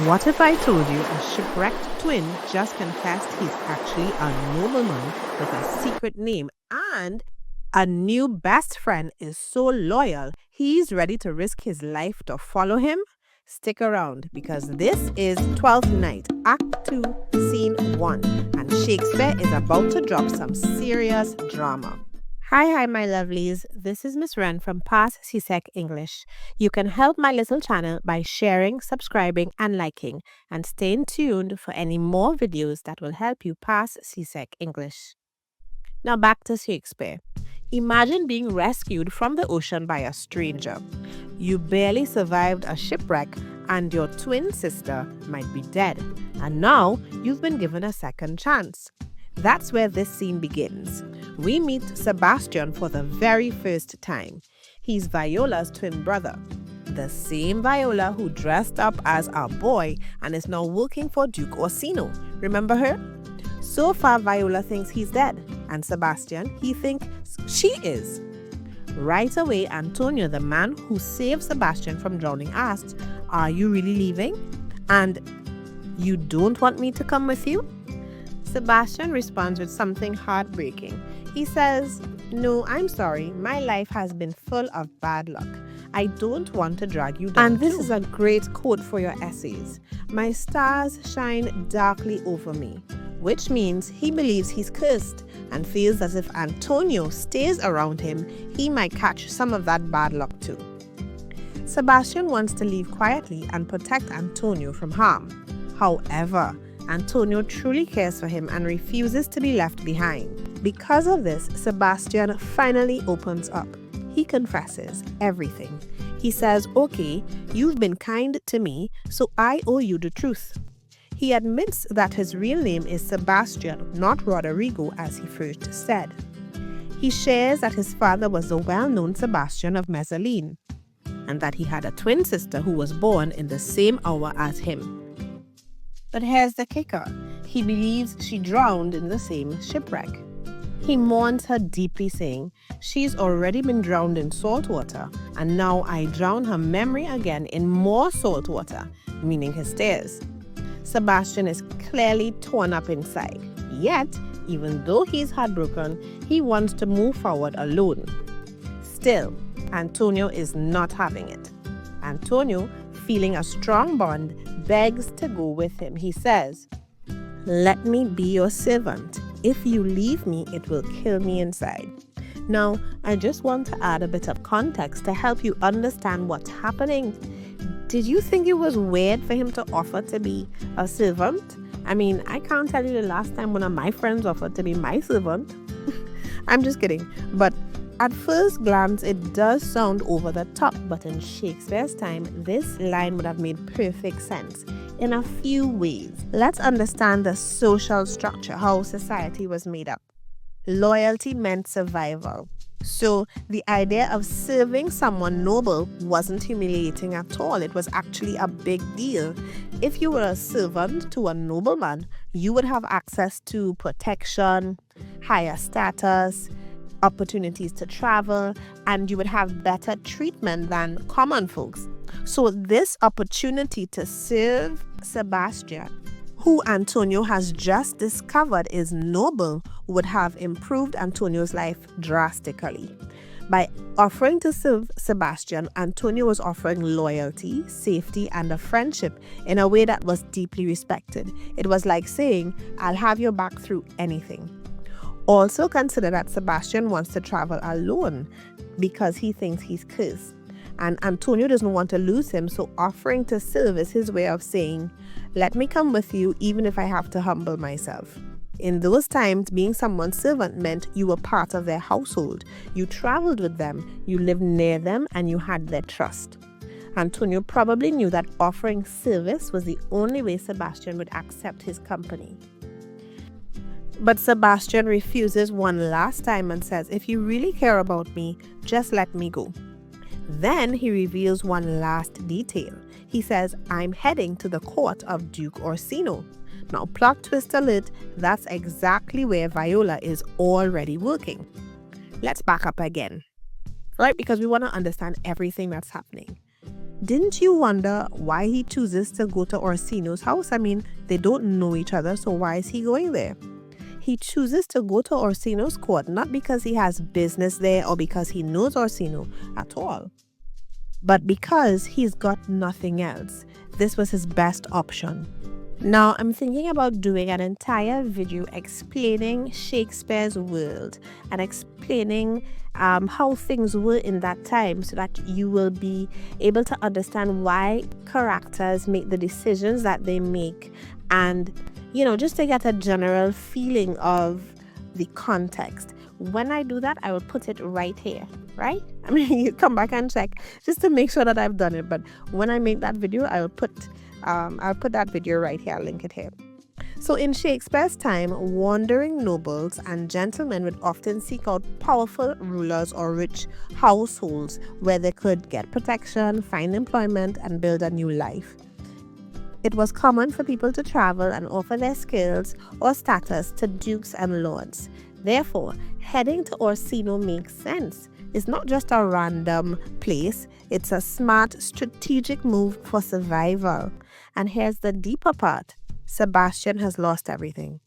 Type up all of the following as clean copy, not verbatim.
What if I told you a shipwrecked twin just confessed he's actually a nobleman with a secret name and a new best friend is so loyal he's ready to risk his life to follow him? Stick around because this is Twelfth Night, Act 2, Scene 1, and Shakespeare is about to drop some serious drama. Hi, my lovelies. This is Miss Wren from Pass Csec English. You can help my little channel by sharing, subscribing, and liking, and staying tuned for any more videos that will help you pass Csec English. Now back to Shakespeare. Imagine being rescued from the ocean by a stranger. You barely survived a shipwreck and your twin sister might be dead. And now you've been given a second chance. That's where this scene begins. We meet Sebastian for the very first time. He's Viola's twin brother. The same Viola who dressed up as a boy and is now working for Duke Orsino. Remember her? So far, Viola thinks he's dead, and Sebastian, he thinks she is. Right away, Antonio, the man who saved Sebastian from drowning, asks, "Are you really leaving? And you don't want me to come with you?" Sebastian responds with something heartbreaking. He says, "No, I'm sorry. My life has been full of bad luck. I don't want to drag you down." And this is a great quote for your essays. "My stars shine darkly over me," which means he believes he's cursed and feels as if Antonio stays around him, he might catch some of that bad luck too. Sebastian wants to leave quietly and protect Antonio from harm. However, Antonio truly cares for him and refuses to be left behind. Because of this, Sebastian finally opens up. He confesses everything. He says, "Okay, you've been kind to me, so I owe you the truth." He admits that his real name is Sebastian, not Rodrigo as he first said. He shares that his father was the well-known Sebastian of Mezzaline, and that he had a twin sister who was born in the same hour as him. But here's the kicker. He believes she drowned in the same shipwreck. He mourns her deeply, saying, "She's already been drowned in salt water, and now I drown her memory again in more salt water," meaning his tears. Sebastian is clearly torn up inside. Yet, even though he's heartbroken, he wants to move forward alone. Still, Antonio is not having it. Antonio, feeling a strong bond, begs to go with him. He says, "Let me be your servant. If you leave me, it will kill me inside." Now, I just want to add a bit of context to help you understand what's happening. Did you think it was weird for him to offer to be a servant? I mean, I can't tell you the last time one of my friends offered to be my servant. I'm just kidding. But at first glance, it does sound over the top, but in Shakespeare's time, this line would have made perfect sense in a few ways. Let's understand the social structure, how society was made up. Loyalty meant survival. So the idea of serving someone noble wasn't humiliating at all. It was actually a big deal. If you were a servant to a nobleman, you would have access to protection, higher status, opportunities to travel, and you would have better treatment than common folks. So this opportunity to serve Sebastian, who Antonio has just discovered is noble, would have improved Antonio's life drastically. By offering to serve Sebastian, Antonio was offering loyalty, safety, and a friendship in a way that was deeply respected. It was like saying, "I'll have your back through anything." Also consider that Sebastian wants to travel alone because he thinks he's cursed. And Antonio doesn't want to lose him, so offering to serve is his way of saying, "Let me come with you even if I have to humble myself." In those times, being someone's servant meant you were part of their household. You traveled with them, you lived near them, and you had their trust. Antonio probably knew that offering service was the only way Sebastian would accept his company. But Sebastian refuses one last time and says, "If you really care about me, just let me go." Then he reveals one last detail. He says, "I'm heading to the court of Duke Orsino." Now, plot twist alert, that's exactly where Viola is already working. Let's back up again, right? Because we want to understand everything that's happening. Didn't you wonder why he chooses to go to Orsino's house? I mean, they don't know each other, so why is he going there? He chooses to go to Orsino's court not because he has business there or because he knows Orsino at all, but because he's got nothing else. This was his best option. Now, I'm thinking about doing an entire video explaining Shakespeare's world and explaining how things were in that time so that you will be able to understand why characters make the decisions that they make and, just to get a general feeling of the context. When I do that, I will put it right here, right? I mean, you come back and check just to make sure that I've done it. But when I make that video, I'll put that video right here. I'll link it here. So in Shakespeare's time, wandering nobles and gentlemen would often seek out powerful rulers or rich households where they could get protection, find employment, and build a new life. It was common for people to travel and offer their skills or status to dukes and lords. Therefore, heading to Orsino makes sense. It's not just a random place, it's a smart, strategic move for survival. And here's the deeper part. Sebastian has lost everything.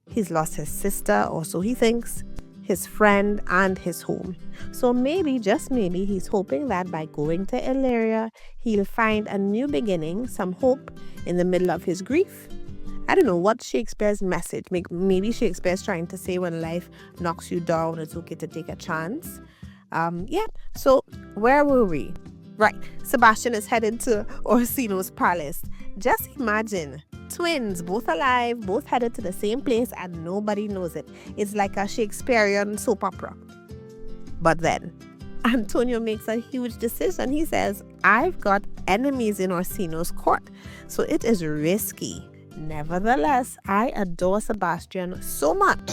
He's lost his sister, or so he thinks, his friend, and his home. So maybe, just maybe, he's hoping that by going to Illyria, he'll find a new beginning, some hope in the middle of his grief. I don't know what Shakespeare's message. Maybe Shakespeare's trying to say when life knocks you down, it's okay to take a chance. So where were we? Right, Sebastian is headed to Orsino's palace. Just imagine, twins, both alive, both headed to the same place and nobody knows it. It's like a Shakespearean soap opera. But then, Antonio makes a huge decision. He says, I've got enemies in Orsino's court, so it is risky. Nevertheless, I adore Sebastian so much.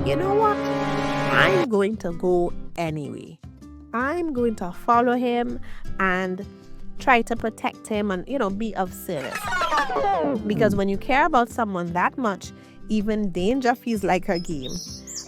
You know what? I'm going to go anyway. I'm going to follow him and try to protect him and, be of service. Because when you care about someone that much, even danger feels like a game.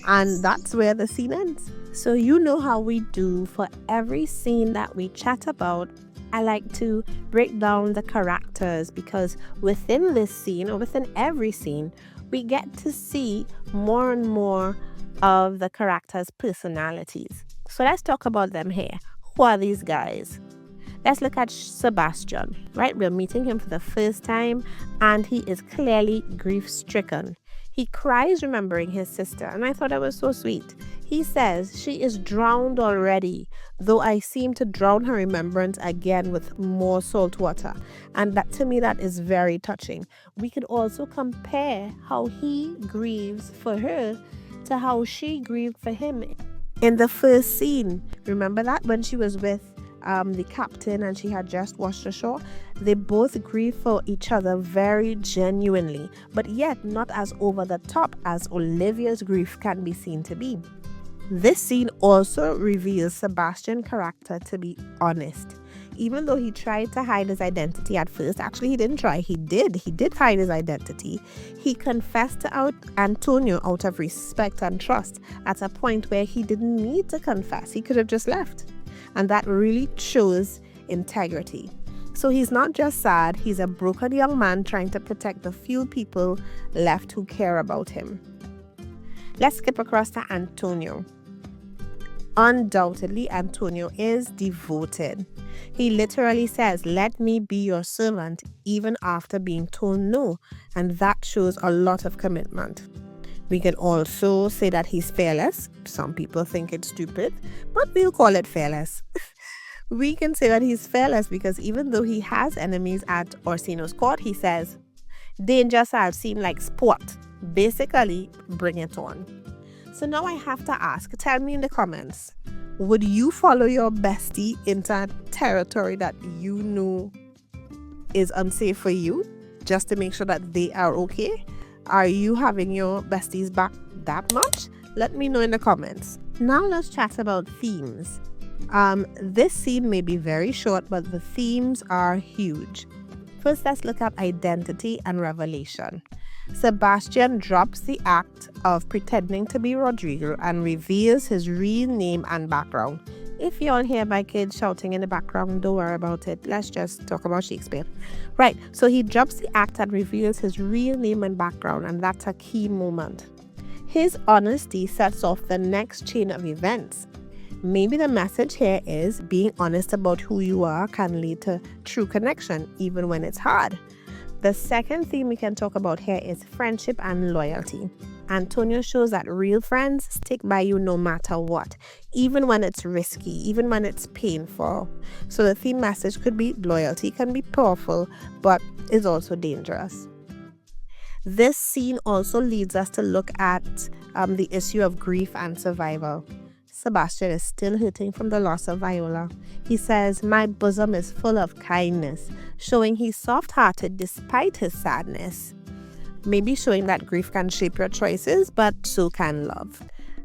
And that's where the scene ends. So you know how we do for every scene that we chat about. I like to break down the characters because within this scene or within every scene, we get to see more and more of the characters' personalities. So let's talk about them here. Who are these guys? Let's look at Sebastian, right? We're meeting him for the first time and he is clearly grief-stricken. He cries remembering his sister and I thought that was so sweet. He says, she is drowned already, though I seem to drown her remembrance again with more salt water. And that, to me, that is very touching. We could also compare how he grieves for her to how she grieved for him in the first scene. Remember that when she was with the captain and she had just washed ashore? They both grieve for each other very genuinely, but yet not as over the top as Olivia's grief can be seen to be. This scene also reveals Sebastian's character to be honest. Even though he tried to hide his identity at first, actually he didn't try, he did hide his identity. He confessed to Antonio out of respect and trust at a point where he didn't need to confess. He could have just left. And that really shows integrity. So he's not just sad, he's a broken young man trying to protect the few people left who care about him. Let's skip across to Antonio. Undoubtedly, Antonio is devoted. He literally says, let me be your servant, even after being told no. And that shows a lot of commitment. We can also say that he's fearless. Some people think it's stupid, but we'll call it fearless. We can say that he's fearless because even though he has enemies at Orsino's court, he says, danger shall seem like sport. Basically, bring it on. So now I have to ask, tell me in the comments, would you follow your bestie into territory that you know is unsafe for you just to make sure that they are okay? Are you having your besties back that much? Let me know in the comments. Now let's chat about themes. This scene may be very short, but the themes are huge. First, let's look at identity and revelation. Sebastian drops the act of pretending to be Rodrigo and reveals his real name and background. If you all hear my kids shouting in the background, don't worry about it. Let's just talk about Shakespeare. Right, so he drops the act and reveals his real name and background, and that's a key moment. His honesty sets off the next chain of events. Maybe the message here is being honest about who you are can lead to true connection, even when it's hard. The second theme we can talk about here is friendship and loyalty. Antonio shows that real friends stick by you no matter what, even when it's risky, even when it's painful. So the theme message could be loyalty can be powerful, but is also dangerous. This scene also leads us to look at the issue of grief and survival. Sebastian is still hurting from the loss of Viola. He says, "My bosom is full of kindness," showing he's soft-hearted despite his sadness. Maybe showing that grief can shape your choices, but so can love.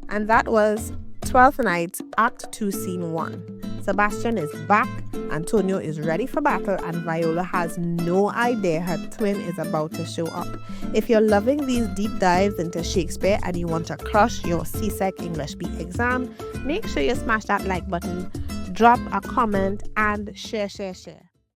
And that was 12th Night, Act 2, Scene 1. Sebastian is back, Antonio is ready for battle, and Viola has no idea her twin is about to show up. If you're loving these deep dives into Shakespeare and you want to crush your Csec English B exam, make sure you smash that like button, drop a comment, and share.